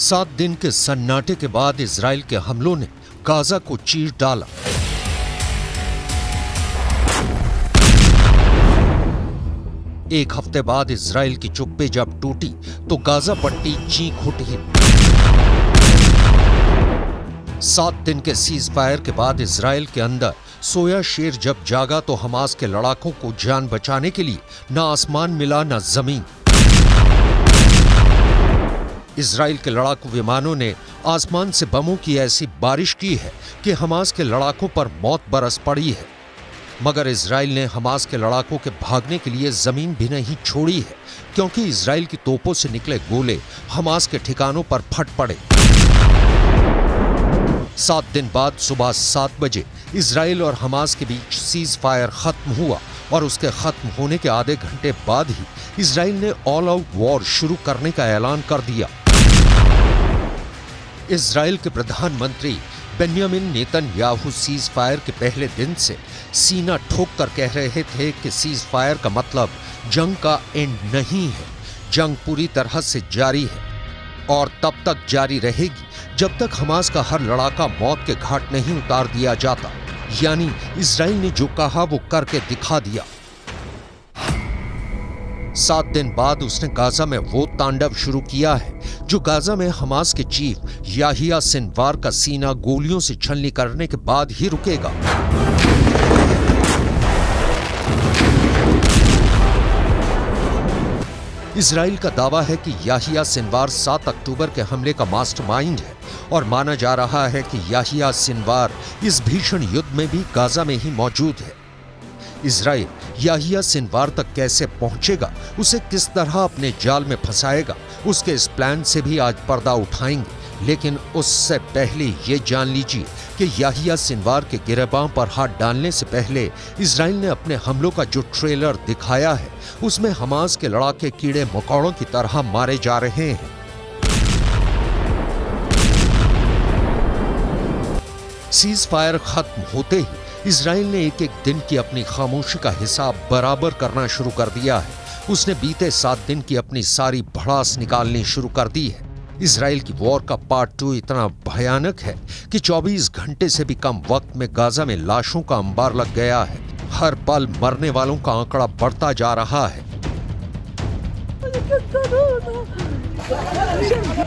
7 दिन के सन्नाटे के बाद इजराइल के हमलों ने गाजा को चीर डाला। एक हफ्ते बाद इजराइल की चुप्पी जब टूटी तो गाजा पट्टी चीख उठी। 7 दिन के सीज फायर के बाद इजराइल के अंदर सोया शेर जब जागा तो हमास के लड़ाकों को जान बचाने के लिए न आसमान मिला न जमीन। इजराइल के लड़ाकू विमानों ने आसमान से बमों की ऐसी बारिश की है कि हमास के लड़ाकों पर मौत बरस पड़ी है, मगर इजराइल ने हमास के लड़ाकों के भागने के लिए जमीन भी नहीं छोड़ी है, क्योंकि इजराइल की तोपों से निकले गोले हमास के ठिकानों पर फट पड़े। 7 दिन बाद सुबह 7 बजे इजराइल और हमास के बीच सीज फायर खत्म हुआ और उसके खत्म होने के आधे घंटे बाद ही इजराइल ने ऑल आउट वॉर शुरू करने का ऐलान कर दिया। इजराइल के प्रधानमंत्री बेन्यामिन नेतन्याहू सीज फायर के पहले दिन से सीना ठोक कर कह रहे थे कि सीज फायर का मतलब जंग का एंड नहीं है, जंग पूरी तरह से जारी है और तब तक जारी रहेगी जब तक हमास का हर लड़ाका मौत के घाट नहीं उतार दिया जाता। यानी इजराइल ने जो कहा वो करके दिखा दिया। 7 दिन बाद उसने गाजा में वो तांडव शुरू किया है जो गाजा में हमास के चीफ याहिया सिनवार का सीना गोलियों से छलनी करने के बाद ही रुकेगा। इजराइल का दावा है कि याहिया सिनवार 7 अक्टूबर के हमले का मास्टरमाइंड है और माना जा रहा है कि याहिया सिनवार इस भीषण युद्ध में भी गाजा में ही मौजूद है। इजराइल याहिया सिनवार तक कैसे पहुंचेगा, उसे किस तरह अपने जाल में फंसाएगा, उसके इस प्लान से भी आज पर्दा उठाएंगे। लेकिन उससे पहले ये जान लीजिए कि याहिया सिनवार के गिरेबान पर हाथ डालने से पहले इजराइल ने अपने हमलों का जो ट्रेलर दिखाया है उसमें हमास के लड़ाके कीड़े मकोड़ों की तरह मारे जा रहे हैं। सीज फायर खत्म होते ही इजराइल ने एक एक दिन की अपनी खामोशी का हिसाब बराबर करना शुरू कर दिया है। उसने बीते 7 दिन की अपनी सारी भड़ास निकालनी शुरू कर दी है। इजराइल की वॉर का पार्ट 2 इतना भयानक है कि 24 घंटे से भी कम वक्त में गाजा में लाशों का अंबार लग गया है। हर पल मरने वालों का आंकड़ा बढ़ता जा रहा है।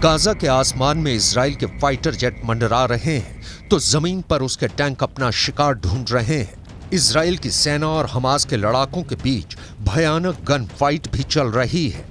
गाजा के आसमान में इजराइल के फाइटर जेट मंडरा रहे हैं तो जमीन पर उसके टैंक अपना शिकार ढूंढ रहे हैं। इजराइल की सेना और हमास के लड़ाकों के बीच भयानक गन फाइट भी चल रही है।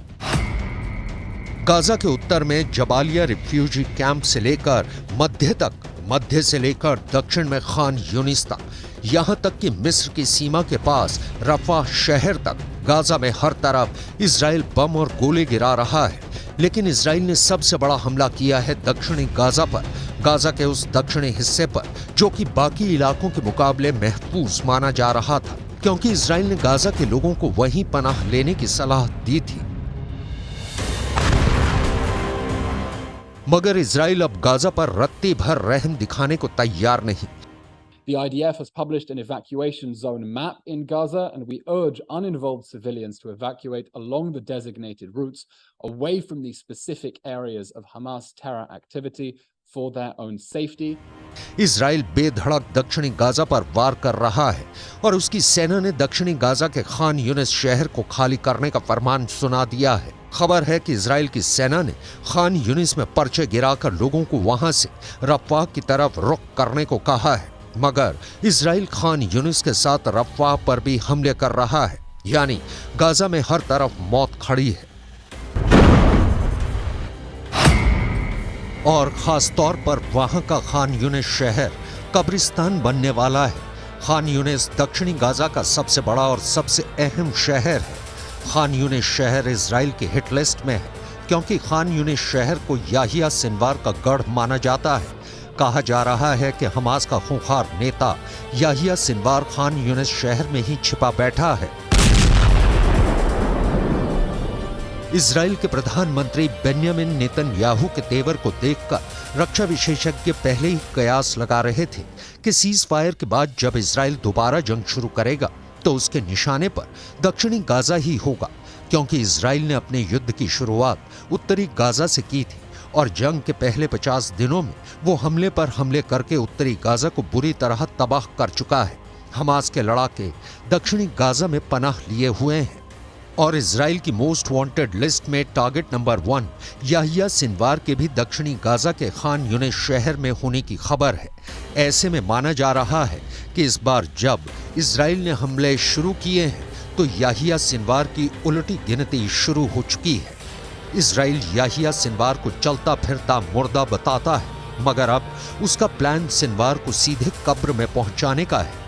गाजा के उत्तर में जबालिया रिफ्यूजी कैंप से लेकर मध्य तक, मध्य से लेकर दक्षिण में खान यूनिस तक, यहां तक कि मिस्र की सीमा के पास रफा शहर तक गाजा में हर तरफ इजराइल बम और गोले गिरा रहा है। लेकिन इजराइल ने सबसे बड़ा हमला किया है दक्षिणी गाजा पर, गाजा के उस दक्षिणी हिस्से पर जो कि बाकी इलाकों के मुकाबले महफूज माना जा रहा था, क्योंकि इजराइल ने गाजा के लोगों को वहीं पनाह लेने की सलाह दी थी। मगर इजराइल अब गाजा पर रत्ती भर रहम दिखाने को तैयार नहीं। The IDF has published an evacuation zone map in Gaza, and we urge uninvolved civilians to evacuate along the designated routes away from the specific areas of Hamas terror activity for their own safety. Israel बेधड़क दक्षिणी Gaza पर वार कर रहा है और उसकी सेना ने दक्षिणी गाजा के खान यूनिस शहर को खाली करने का फरमान सुना दिया है। खबर है कि इजराइल की सेना ने खान यूनिस में पर्चे गिराकर लोगों को वहां से रफ़ाह की तरफ रुख करने को कहा है, मगर इजराइल खान यूनिस के साथ रफ़ाह पर भी हमले कर रहा है। यानी गाजा में हर तरफ मौत खड़ी है और खास तौर पर वहां का खान यूनिस शहर कब्रिस्तान बनने वाला है। खान यूनिस दक्षिणी गाजा का सबसे बड़ा और सबसे अहम शहर है। खान यूनिस शहर इजराइल के हिट लिस्ट में है क्योंकि खान यूनिस शहर को याहिया सिनवार का गढ़ माना जाता है। कहा जा रहा है कि हमास का खूंखार नेता याहिया सिनवार खान यूनिस शहर में ही छिपा बैठा है। इजराइल के प्रधानमंत्री बेन्यामिन नेतन्याहू के तेवर को देखकर रक्षा विशेषज्ञ पहले ही कयास लगा रहे थे कि सीज फायर के बाद जब इजराइल दोबारा जंग शुरू करेगा तो उसके निशाने पर दक्षिणी गाजा ही होगा, क्योंकि इजराइल ने अपने युद्ध की शुरुआत उत्तरी गाजा से की थी और जंग के पहले 50 दिनों में वो हमले पर हमले करके उत्तरी गाजा को बुरी तरह तबाह कर चुका है। हमास के लड़ाके दक्षिणी गाजा में पनाह लिए हुए हैं और इजराइल की मोस्ट वांटेड लिस्ट में टारगेट नंबर 1 याहिया सिनवार के भी दक्षिणी गाजा के खान यूनिस शहर में होने की खबर है। ऐसे में माना जा रहा है कि इस बार जब इजराइल ने हमले शुरू किए हैं तो याहिया सिनवार की उलटी गिनती शुरू हो चुकी है। इजराइल याहिया सिनवार को चलता फिरता मुर्दा बताता है, मगर अब उसका प्लान सिनवार को सीधे कब्र में पहुंचाने का है।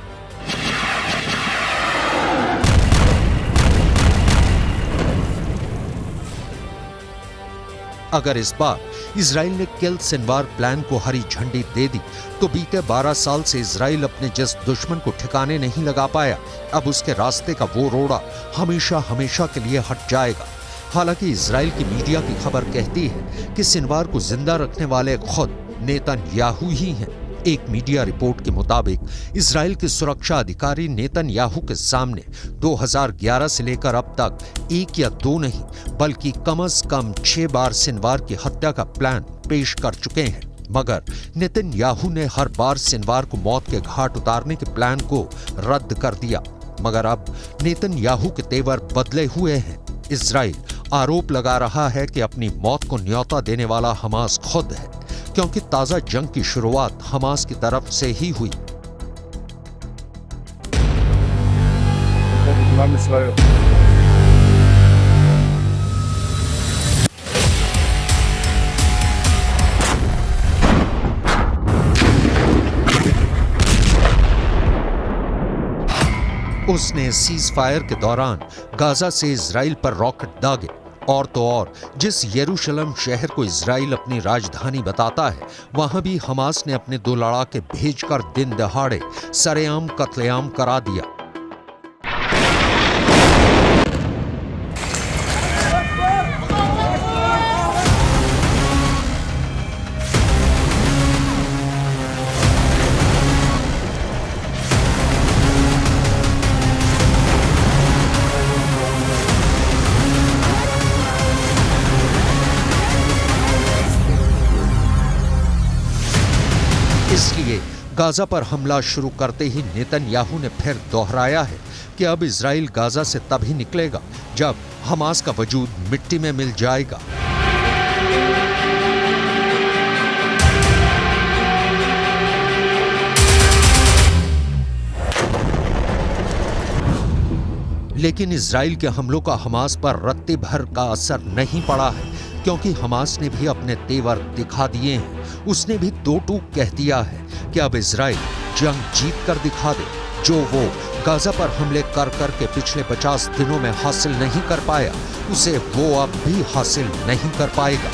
अगर इस बार इजराइल ने किल सिनवार प्लान को हरी झंडी दे दी तो बीते 12 साल से इजराइल अपने जिस दुश्मन को ठिकाने नहीं लगा पाया, अब उसके रास्ते का वो रोड़ा हमेशा हमेशा के लिए हट जाएगा। हालांकि इजराइल की मीडिया की खबर कहती है कि सिनवार को जिंदा रखने वाले खुद नेतन्याहू ही हैं। एक मीडिया रिपोर्ट के मुताबिक इजराइल के सुरक्षा अधिकारी नेतन्याहू के सामने 2011 से लेकर अब तक 1 या 2 नहीं बल्कि कम से कम 6 बार सिनवार की हत्या का प्लान पेश कर चुके हैं, मगर नेतन्याहू ने हर बार सिनवार को मौत के घाट उतारने के प्लान को रद्द कर दिया। मगर अब नेतन्याहू के तेवर बदले हुए हैं। इजराइल आरोप लगा रहा है कि अपनी मौत को न्योता देने वाला हमास खुद है, क्योंकि ताजा जंग की शुरुआत हमास की तरफ से ही हुई। उसने सीज फायर के दौरान गाजा से इजराइल पर रॉकेट दागे और तो और जिस यरूशलेम शहर को इजराइल अपनी राजधानी बताता है, वहां भी हमास ने अपने 2 लड़ाके भेजकर दिन दहाड़े सरेआम कत्लेआम करा दिया। इसलिए गाजा पर हमला शुरू करते ही नेतन्याहू ने फिर दोहराया है कि अब इजराइल गाजा से तभी निकलेगा जब हमास का वजूद मिट्टी में मिल जाएगा। लेकिन इजराइल के हमलों का हमास पर रत्ती भर का असर नहीं पड़ा है, क्योंकि हमास ने भी अपने तेवर दिखा दिए हैं। उसने भी 2 टूक कह दिया है कि अब इजराइल जंग जीत कर दिखा दे, जो वो गाजा पर हमले कर कर के पिछले 50 दिनों में हासिल नहीं कर पाया, उसे वो अब भी हासिल नहीं कर पाएगा।